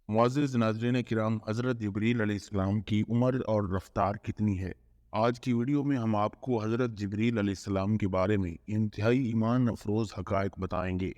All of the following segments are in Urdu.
معزز ناظرین کرام، حضرت جبریل علیہ السلام کی عمر اور رفتار کتنی ہے؟ آج کی ویڈیو میں ہم آپ کو حضرت جبریل علیہ السلام کے بارے میں انتہائی ایمان افروز حقائق بتائیں گے۔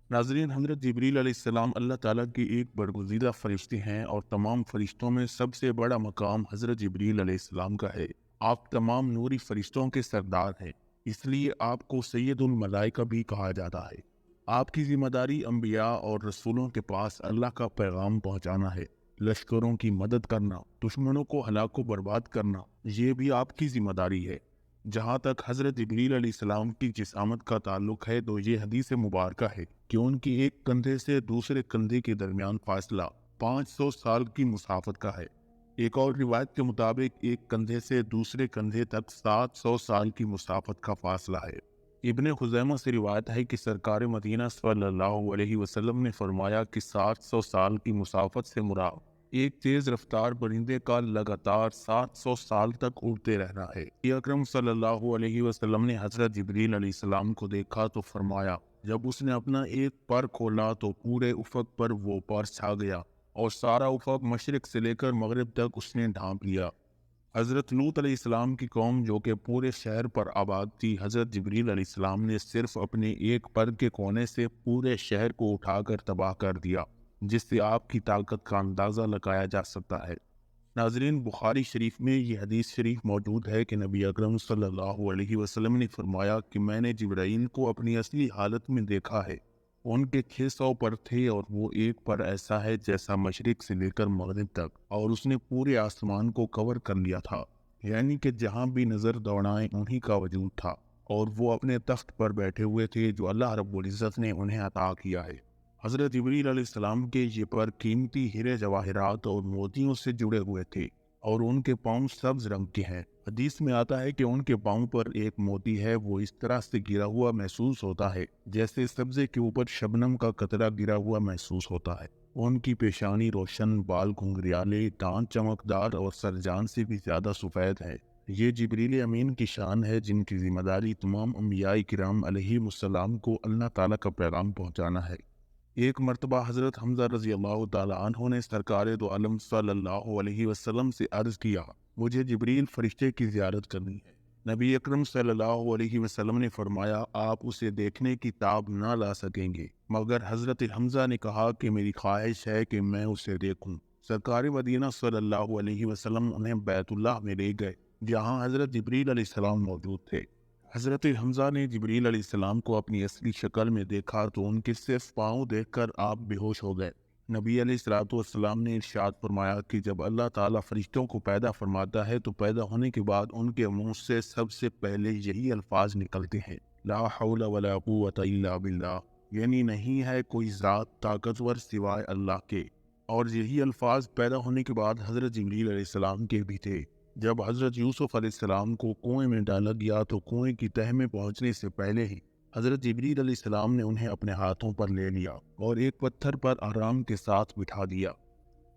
ناظرین، حضرت جبریل علیہ السلام اللہ تعالیٰ کے ایک برگزیدہ فرشتے ہیں اور تمام فرشتوں میں سب سے بڑا مقام حضرت جبریل علیہ السلام کا ہے۔ آپ تمام نوری فرشتوں کے سردار ہیں، اس لیے آپ کو سید الملائکہ بھی کہا جاتا ہے۔ آپ کی ذمہ داری انبیاء اور رسولوں کے پاس اللہ کا پیغام پہنچانا ہے۔ لشکروں کی مدد کرنا، دشمنوں کو ہلاک و برباد کرنا، یہ بھی آپ کی ذمہ داری ہے۔ جہاں تک حضرت جبریل علیہ السلام کی جسامت کا تعلق ہے تو یہ حدیث مبارکہ ہے کہ ان کی ایک کندھے سے دوسرے کندھے کے درمیان فاصلہ 500 سال کی مسافت کا ہے۔ ایک اور روایت کے مطابق ایک کندھے سے دوسرے کندھے تک 700 سال کی مسافت کا فاصلہ ہے۔ ابن خزیمہ سے روایت ہے کہ سرکار مدینہ صلی اللہ علیہ وسلم نے فرمایا کہ 700 سال کی مسافت سے مراد ایک تیز رفتار پرندے کا لگاتار 700 سال تک اڑتے رہنا ہے۔ نبی اکرم صلی اللہ علیہ وسلم نے حضرت جبریل علیہ السلام کو دیکھا تو فرمایا، جب اس نے اپنا ایک پر کھولا تو پورے افق پر وہ پر چھا گیا اور سارا افق مشرق سے لے کر مغرب تک اس نے ڈھانپ لیا۔ حضرت لوط علیہ السلام کی قوم جو کہ پورے شہر پر آباد تھی، حضرت جبریل علیہ السلام نے صرف اپنے ایک پر کے کونے سے پورے شہر کو اٹھا کر تباہ کر دیا، جس سے آپ کی طاقت کا اندازہ لگایا جا سکتا ہے۔ ناظرین، بخاری شریف میں یہ حدیث شریف موجود ہے کہ نبی اکرم صلی اللہ علیہ وسلم نے فرمایا کہ میں نے جبرائیل کو اپنی اصلی حالت میں دیکھا ہے۔ ان کے 600 پر تھے اور وہ ایک پر ایسا ہے جیسا مشرق سے لے کر مغرب تک، اور اس نے پورے آسمان کو کور کر لیا تھا، یعنی کہ جہاں بھی نظر دوڑائیں انہی کا وجود تھا، اور وہ اپنے تخت پر بیٹھے ہوئے تھے جو اللہ رب العزت نے انہیں عطا کیا ہے۔ حضرت جبریل علیہ السلام کے یہ پر قیمتی ہیرے جواہرات اور موتیوں سے جڑے ہوئے تھے، اور ان کے پاؤں سبز رنگ کے ہیں۔ حدیث میں آتا ہے کہ ان کے پاؤں پر ایک موتی ہے، وہ اس طرح سے گرا ہوا محسوس ہوتا ہے جیسے سبزے کے اوپر شبنم کا قطرہ گرا ہوا محسوس ہوتا ہے۔ ان کی پیشانی روشن، بال گھنگریالے، دانت چمکدار اور سرجان سے بھی زیادہ سفید ہے۔ یہ جبریل امین کی شان ہے جن کی ذمہ داری تمام انبیاء کرام علیہ السلام کو اللہ تعالیٰ کا پیغام پہنچانا ہے۔ ایک مرتبہ حضرت حمزہ رضی اللہ تعالیٰ عنہ نے سرکار دو عالم صلی اللہ علیہ وسلم سے عرض کیا، مجھے جبریل فرشتے کی زیارت کرنی ہے۔ نبی اکرم صلی اللہ علیہ وسلم نے فرمایا، آپ اسے دیکھنے کی تاب نہ لا سکیں گے، مگر حضرت حمزہ نے کہا کہ میری خواہش ہے کہ میں اسے دیکھوں۔ سرکار مدینہ صلی اللہ علیہ وسلم انہیں بیت اللہ میں لے گئے جہاں حضرت جبریل علیہ السلام موجود تھے۔ حضرت حمزہ نے جبریل علیہ السلام کو اپنی اصلی شکل میں دیکھا تو ان کے صرف پاؤں دیکھ کر آپ بے ہوش ہو گئے۔ نبی علیہ السلام نے ارشاد فرمایا کہ جب اللہ تعالیٰ فرشتوں کو پیدا فرماتا ہے تو پیدا ہونے کے بعد ان کے منہ سے سب سے پہلے یہی الفاظ نکلتے ہیں، لا حول ولا قوت الا باللہ، یعنی نہیں ہے کوئی ذات طاقتور سوائے اللہ کے۔ اور یہی الفاظ پیدا ہونے کے بعد حضرت جبریل علیہ السلام کے بھی تھے۔ جب حضرت یوسف علیہ السلام کو کنویں میں ڈالا گیا تو کنویں کی تہہ میں پہنچنے سے پہلے ہی حضرت جبریل علیہ السلام نے انہیں اپنے ہاتھوں پر لے لیا اور ایک پتھر پر آرام کے ساتھ بٹھا دیا۔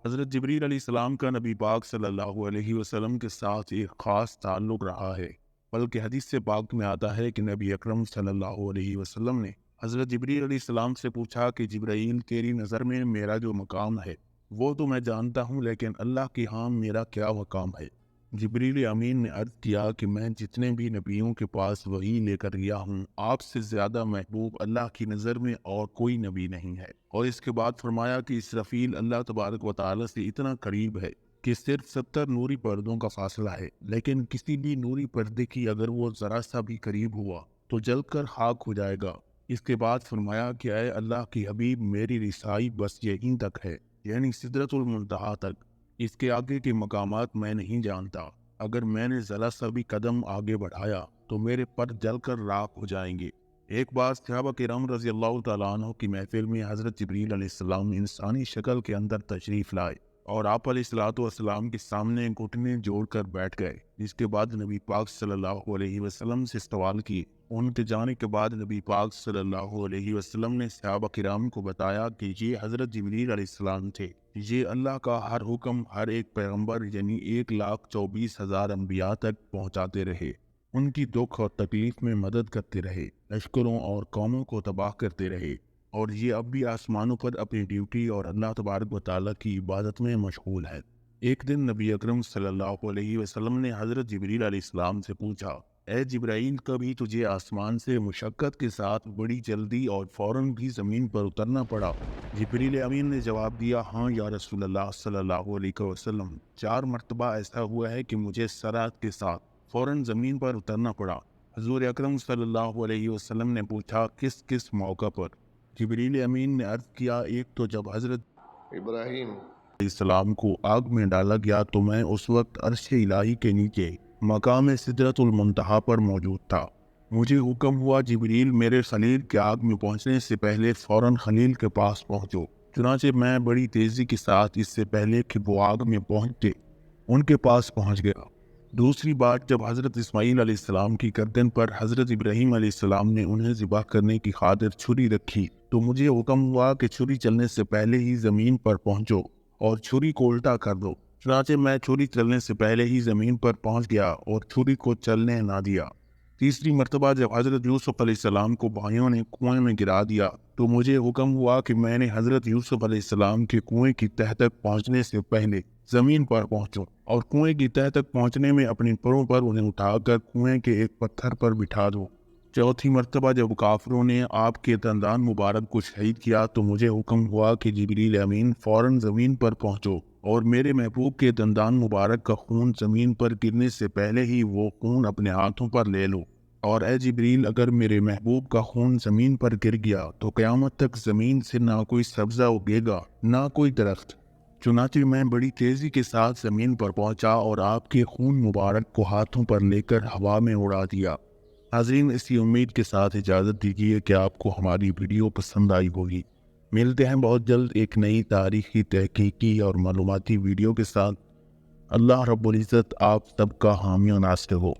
حضرت جبریل علیہ السلام کا نبی پاک صلی اللہ علیہ وسلم کے ساتھ ایک خاص تعلق رہا ہے، بلکہ حدیث سے پاک میں آتا ہے کہ نبی اکرم صلی اللہ علیہ وسلم نے حضرت جبریل علیہ السلام سے پوچھا کہ جبرائیل، تیری نظر میں میرا جو مقام ہے وہ تو میں جانتا ہوں، لیکن اللہ کے ہاں میرا کیا مقام ہے؟ جبریل امین نے عرض کیا کہ میں جتنے بھی نبیوں کے پاس وحی لے کر گیا ہوں، آپ سے زیادہ محبوب اللہ کی نظر میں اور کوئی نبی نہیں ہے۔ اور اس کے بعد فرمایا کہ اسرافیل اللہ تبارک و تعالی سے اتنا قریب ہے کہ صرف 70 نوری پردوں کا فاصلہ ہے، لیکن کسی بھی نوری پردے کی اگر وہ ذرا سا بھی قریب ہوا تو جل کر خاک ہو جائے گا۔ اس کے بعد فرمایا کہ اے اللہ کی حبیب، میری رسائی بس یہیں تک ہے، یعنی سدرۃ المنتہا تک، اس کے آگے کے مقامات میں نہیں جانتا۔ اگر میں نے ذرا سا بھی قدم آگے بڑھایا تو میرے پر جل کر راکھ ہو جائیں گے۔ ایک بار صحابہ کرام رضی اللہ تعالیٰ عنہ کی محفل میں حضرت جبریل علیہ السلام انسانی شکل کے اندر تشریف لائے اور آپ علیہ السلام کے سامنے گھٹنے جوڑ کر بیٹھ گئے۔ اس کے بعد نبی پاک صلی اللہ علیہ وسلم سے سوال کیے۔ ان کے جانے کے بعد نبی پاک صلی اللہ علیہ وسلم نے صحابہ کرام کو بتایا کہ یہ حضرت جبریل علیہ السلام تھے۔ یہ اللہ کا ہر حکم ہر ایک پیغمبر یعنی 1,24,000 انبیاء تک پہنچاتے رہے، ان کی دکھ اور تکلیف میں مدد کرتے رہے، لشکروں اور قوموں کو تباہ کرتے رہے۔ اور یہ اب بھی آسمانوں پر اپنی ڈیوٹی اور اللہ تبارک و تعالیٰ کی عبادت میں مشغول ہے۔ ایک دن نبی اکرم صلی اللہ علیہ وسلم نے حضرت جبریل علیہ السلام سے پوچھا، اے جبرائیل، کبھی تجھے آسمان سے مشقت کے ساتھ بڑی جلدی اور فوراً بھی زمین پر اترنا پڑا؟ جبریل امین نے جواب دیا، ہاں یا رسول اللہ صلی اللہ علیہ وسلم، 4 مرتبہ ایسا ہوا ہے کہ مجھے سرعت کے ساتھ فوراً زمین پر اترنا پڑا۔ حضور اکرم صلی اللہ علیہ وسلم نے پوچھا، کس کس موقع پر؟ جبریل امین نے عرض کیا، ایک تو جب حضرت ابراہیم علیہ السلام کو آگ میں ڈالا گیا تو میں اس وقت عرش الہی کے نیچے مقام سدرۃ المنتہا پر موجود تھا۔ مجھے حکم ہوا، جبریل، میرے خلیل کے آگ میں پہنچنے سے پہلے فوراً خلیل کے پاس پہنچو۔ چنانچہ میں بڑی تیزی کے ساتھ اس سے پہلے کہ وہ آگ میں پہنچتے ان کے پاس پہنچ گیا۔ دوسری بات، جب حضرت اسماعیل علیہ السلام کی گردن پر حضرت ابراہیم علیہ السلام نے انہیں ذبح کرنے کی خاطر چھری رکھی تو مجھے حکم ہوا کہ چھری چلنے سے پہلے ہی زمین پر پہنچو اور چھری کو الٹا کر دو۔ چنانچہ میں چھری چلنے سے پہلے ہی زمین پر پہنچ گیا اور چھری کو چلنے نہ دیا۔ تیسری مرتبہ جب حضرت یوسف علیہ السلام کو بھائیوں نے کنویں میں گرا دیا تو مجھے حکم ہوا کہ میں نے حضرت یوسف علیہ السلام کے کنویں کی تہہ تک پہنچنے سے پہلے زمین پر پہنچوں اور کنویں کی تہہ تک پہنچنے میں اپنی پروں پر انہیں اٹھا کر کنویں کے ایک پتھر پر بٹھا دوں۔ چوتھی مرتبہ جب کافروں نے آپ کے دندان مبارک کو شہید کیا تو مجھے حکم ہوا کہ جبریل امین، فوراً زمین پر پہنچو اور میرے محبوب کے دندان مبارک کا خون زمین پر گرنے سے پہلے ہی وہ خون اپنے ہاتھوں پر لے لو۔ اور اے جبریل، اگر میرے محبوب کا خون زمین پر گر گیا تو قیامت تک زمین سے نہ کوئی سبزہ اگے گا نہ کوئی درخت۔ چنانچہ میں بڑی تیزی کے ساتھ زمین پر پہنچا اور آپ کے خون مبارک کو ہاتھوں پر لے کر ہوا میں اڑا دیا۔ حاضرین، اسی امید کے ساتھ اجازت دیجیے کہ آپ کو ہماری ویڈیو پسند آئی ہوگی۔ ملتے ہیں بہت جلد ایک نئی تاریخی، تحقیقی اور معلوماتی ویڈیو کے ساتھ۔ اللہ رب العزت آپ سب کا حامی و ناصر ہو۔